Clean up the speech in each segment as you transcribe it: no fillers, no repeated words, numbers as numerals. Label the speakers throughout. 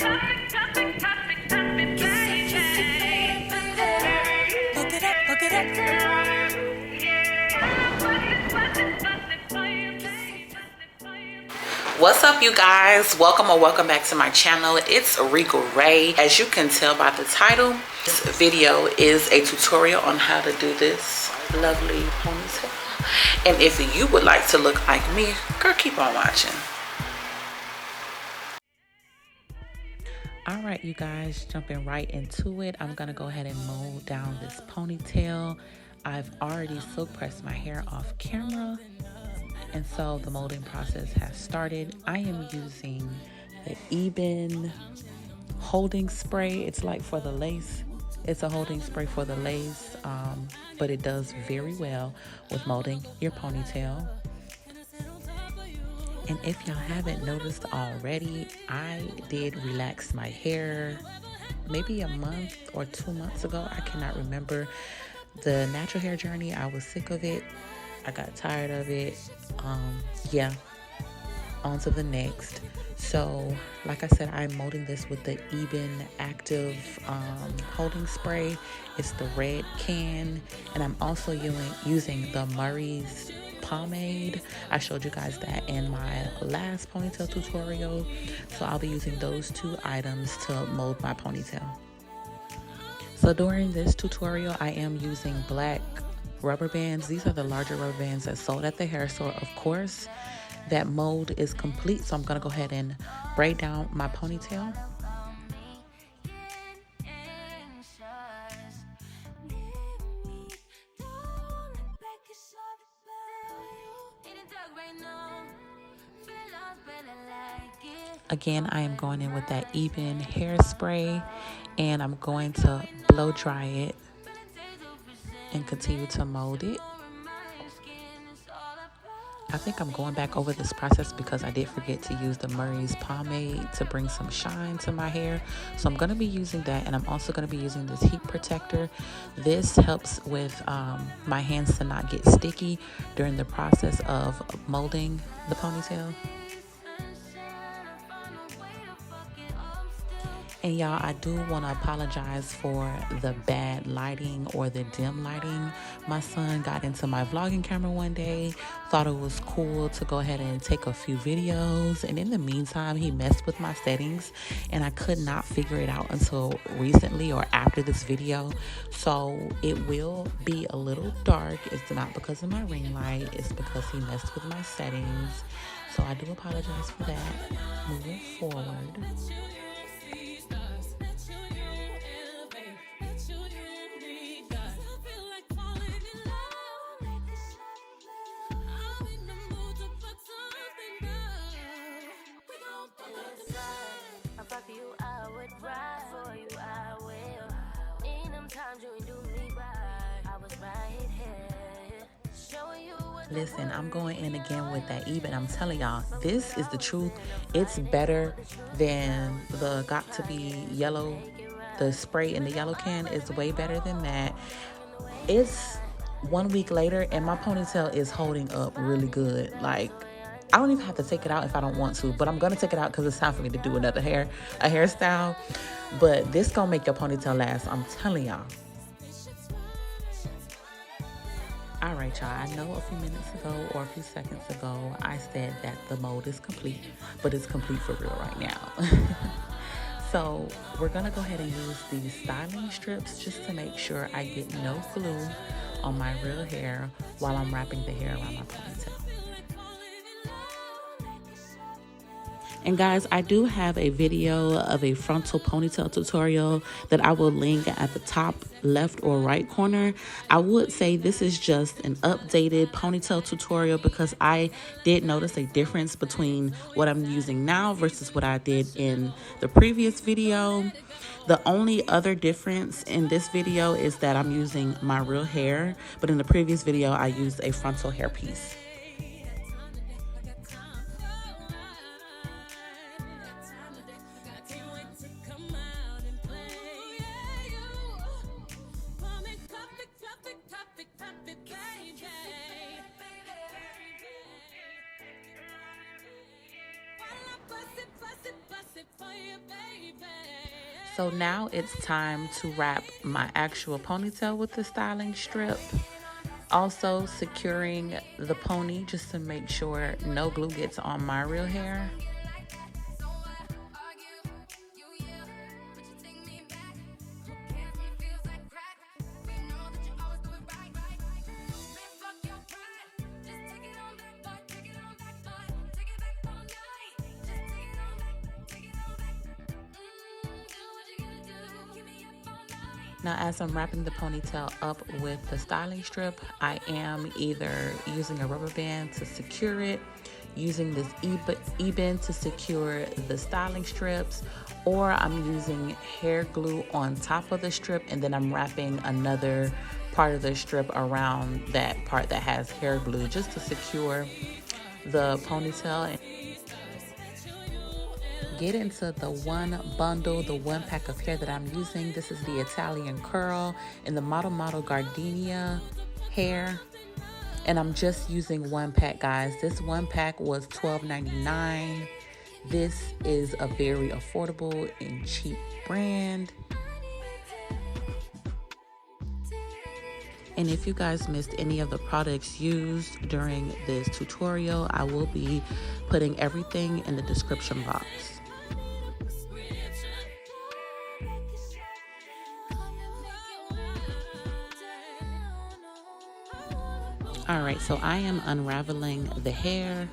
Speaker 1: What's up, you guys? Welcome or welcome back to my channel. It's Regal Ray. As you can tell by the title, this video is a tutorial on how to do this lovely ponytail. And if you would like to look like me, girl, keep on watching. All right, you guys, jumping right into it. I'm gonna go ahead and mold down this ponytail. I've already silk pressed my hair off camera, and so the molding process has started. I am using the Ebin holding spray. It's like for the lace. It's a holding spray for the lace, but it does very well with molding your ponytail. And if y'all haven't noticed already, I did relax my hair maybe a month or 2 months ago. I cannot remember. The natural hair journey, I was sick of it. I got tired of it. Yeah, on to the next. So like I said, I'm molding this with the Ebin active holding spray. It's the red can, and I'm also using the Murray's Pomade. I showed you guys that in my last ponytail tutorial, so I'll be using those two items to mold my ponytail. So during this tutorial, I am using black rubber bands. These are the larger rubber bands that's sold at the hair store. Of course, that mold is complete, so I'm gonna go ahead and braid down my ponytail. Again, I am going in with that Ebin hairspray, and I'm going to blow dry it and continue to mold it. I think I'm going back over this process because I did forget to use the Murray's Pomade to bring some shine to my hair. So I'm going to be using that, and I'm also going to be using this heat protector. This helps with my hands to not get sticky during the process of molding the ponytail. And y'all, I do want to apologize for the bad lighting or the dim lighting. My son got into my vlogging camera one day, thought it was cool to go ahead and take a few videos. And in the meantime, he messed with my settings, and I could not figure it out until recently or after this video. So it will be a little dark. It's not because of my ring light. It's because he messed with my settings. So I do apologize for that. Moving forward. Listen, I'm going in again with that Ebin. I'm telling y'all, this is the truth. It's better than the Got To Be Yellow. The spray in the yellow can is way better than that. It's 1 week later, and my ponytail is holding up really good. Like, I don't even have to take it out if I don't want to, but I'm gonna take it out because it's time for me to do a hairstyle. But this gonna make your ponytail last, I'm telling y'all. All right, y'all, I know a few minutes ago or a few seconds ago, I said that the mold is complete, but it's complete for real right now. So we're gonna go ahead and use these styling strips just to make sure I get no glue on my real hair while I'm wrapping the hair around my ponytail. And guys, I do have a video of a frontal ponytail tutorial that I will link at the top left or right corner. I would say this is just an updated ponytail tutorial because I did notice a difference between what I'm using now versus what I did in the previous video. The only other difference in this video is that I'm using my real hair, but in the previous video I used a frontal hairpiece. So now it's time to wrap my actual ponytail with the styling strip. Also securing the pony just to make sure no glue gets on my real hair. Now, as I'm wrapping the ponytail up with the styling strip, I am either using a rubber band to secure it, using this Ebin to secure the styling strips, or I'm using hair glue on top of the strip, and then I'm wrapping another part of the strip around that part that has hair glue just to secure the ponytail. Get into the one bundle, the one pack of hair that I'm using. This is the Italian curl in the model Gardenia hair. And I'm just using one pack, guys. This one pack was $12.99. This is a very affordable and cheap brand. And if you guys missed any of the products used during this tutorial, I will be putting everything in the description box. All right, so I am unraveling the hair.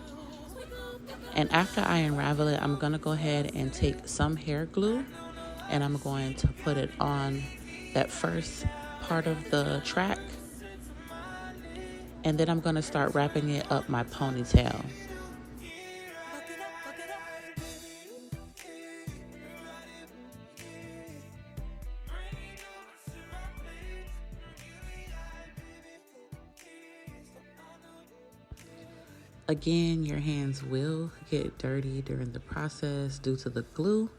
Speaker 1: And after I unravel it, I'm gonna go ahead and take some hair glue and I'm going to put it on that first part of the track. And then I'm gonna start wrapping it up my ponytail. Again, your hands will get dirty during the process due to the glue,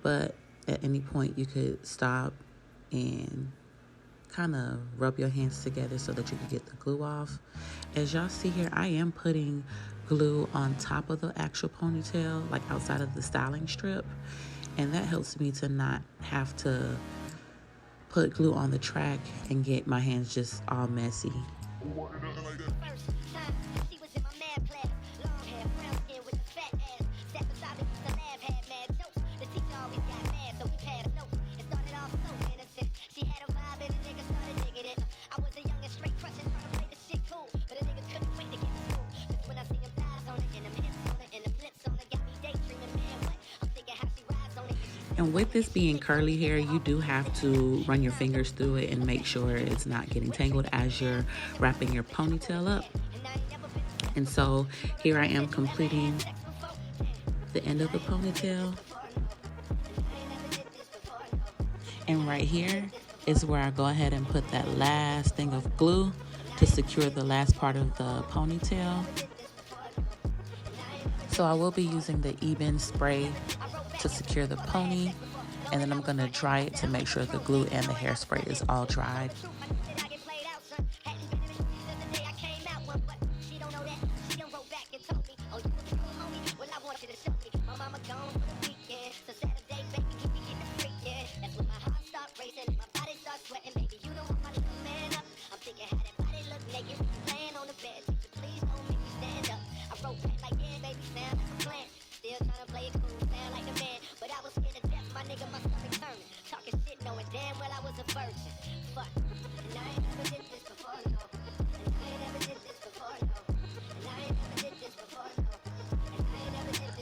Speaker 1: but at any point you could stop and kind of rub your hands together so that you can get the glue off. As y'all see here, I am putting glue on top of the actual ponytail, like outside of the styling strip, and that helps me to not have to put glue on the track and get my hands just all messy. And with this being curly hair, you do have to run your fingers through it and make sure it's not getting tangled as you're wrapping your ponytail up. And so here I am completing the end of the ponytail. And right here is where I go ahead and put that last thing of glue to secure the last part of the ponytail. So I will be using the Ebin spray to secure the pony, and then I'm going to dry it to make sure the glue and the hairspray is all dried.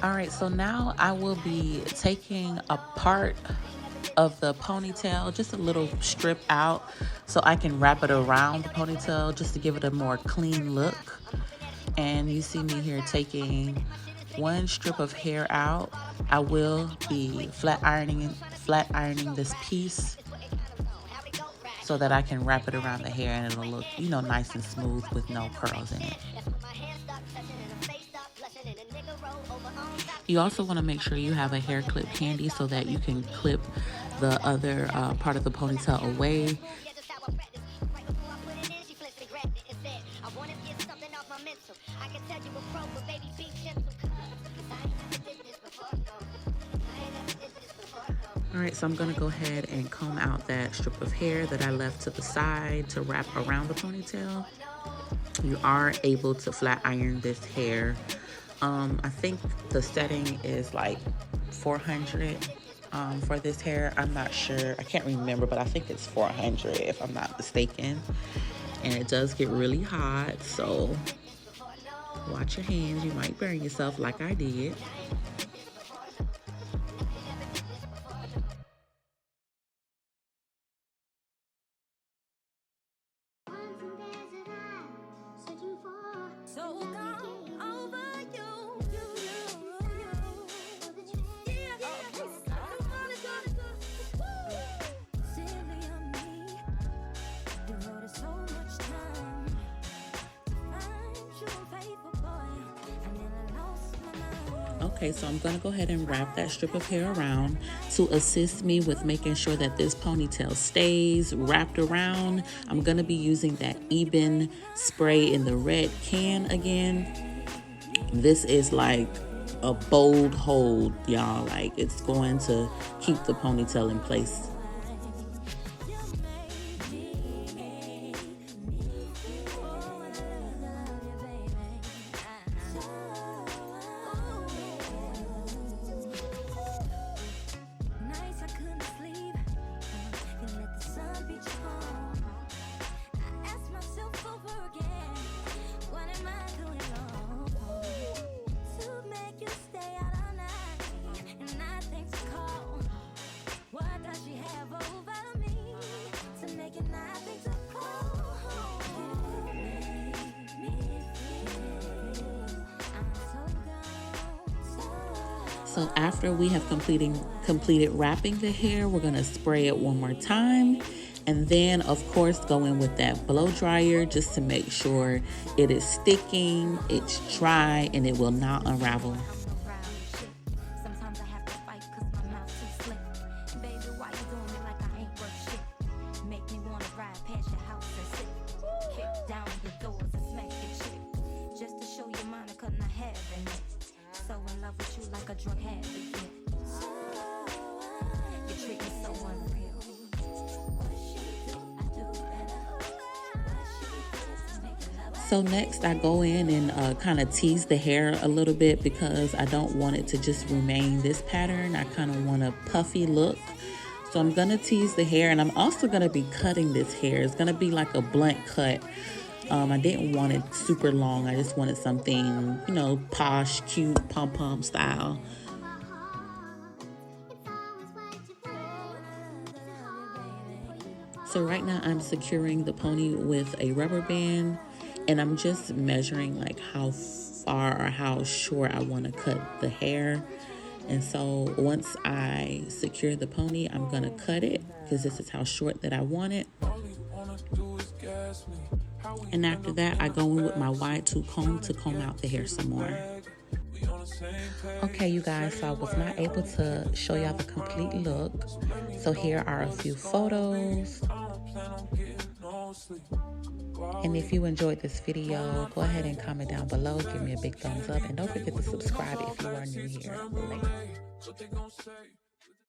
Speaker 1: All right, so now I will be taking a part of the ponytail, just a little strip out, so I can wrap it around the ponytail just to give it a more clean look. And you see me here taking one strip of hair out. I will be flat ironing this piece so that I can wrap it around the hair and it'll look, you know, nice and smooth with no curls in it. You also want to make sure you have a hair clip handy so that you can clip the other part of the ponytail away. All right, so I'm gonna go ahead and comb out that strip of hair that I left to the side to wrap around the ponytail. You are able to flat iron this hair. I think the setting is like 400 for this hair. I'm not sure, I can't remember, but I think it's 400 if I'm not mistaken. And it does get really hot, so watch your hands, you might burn yourself like I did. Okay, so I'm gonna go ahead and wrap that strip of hair around. To assist me with making sure that this ponytail stays wrapped around, I'm gonna be using that Ebin spray in the red can again. This is like a bold hold, y'all. Like, it's going to keep the ponytail in place. So after we have completed wrapping the hair, we're gonna spray it one more time. And then of course go in with that blow dryer just to make sure it is sticking, it's dry, and it will not unravel. So next I go in and kind of tease the hair a little bit because I don't want it to just remain this pattern. I kind of want a puffy look. So I'm gonna tease the hair, and I'm also gonna be cutting this hair. It's gonna be like a blunt cut. I didn't want it super long. I just wanted something, you know, posh, cute, pom-pom style. So right now I'm securing the pony with a rubber band, and I'm just measuring like how far or how short I want to cut the hair. And so once I secure the pony, I'm gonna cut it because this is how short that I want it. And after that, I go in with my wide tooth comb to comb out the hair some more. Okay, you guys, so I was not able to show y'all the complete look. So here are a few photos. And if you enjoyed this video, go ahead and comment down below. Give me a big thumbs up. And don't forget to subscribe if you are new here. Later.